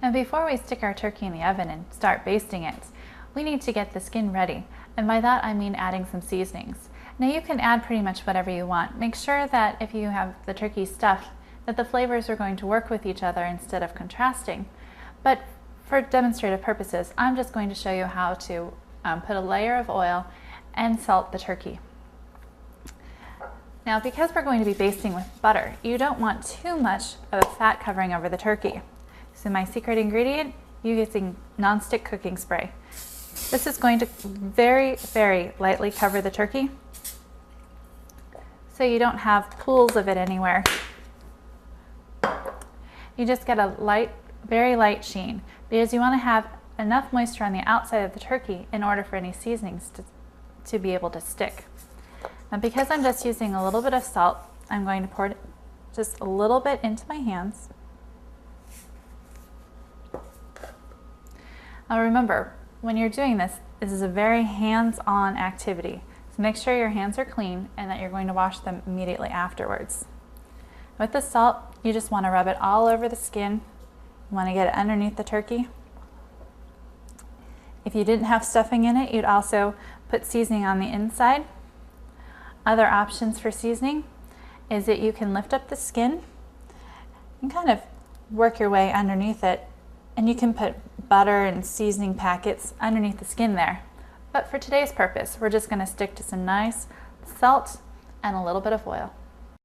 And before we stick our turkey in the oven and start basting it, we need to get the skin ready. And by that I mean adding some seasonings. Now you can add pretty much whatever you want. Make sure that if you have the turkey stuffed, that the flavors are going to work with each other instead of contrasting. But for demonstrative purposes, I'm just going to show you how to put a layer of oil and salt the turkey. Now, because we're going to be basting with butter, you don't want too much of a fat covering over the turkey. So my secret ingredient, using non-stick cooking spray. This is going to very, very lightly cover the turkey so you don't have pools of it anywhere. You just get a light, very light sheen because you want to have enough moisture on the outside of the turkey in order for any seasonings to be able to stick. Now, because I'm just using a little bit of salt, I'm going to pour it just a little bit into my hands. Now remember, when you're doing this, this is a very hands-on activity. So make sure your hands are clean and that you're going to wash them immediately afterwards. With the salt, you just want to rub it all over the skin. You want to get it underneath the turkey. If you didn't have stuffing in it, you'd also put seasoning on the inside. Other options for seasoning is that you can lift up the skin and kind of work your way underneath it, and you can put butter and seasoning packets underneath the skin there. But for today's purpose, we're just going to stick to some nice salt and a little bit of oil.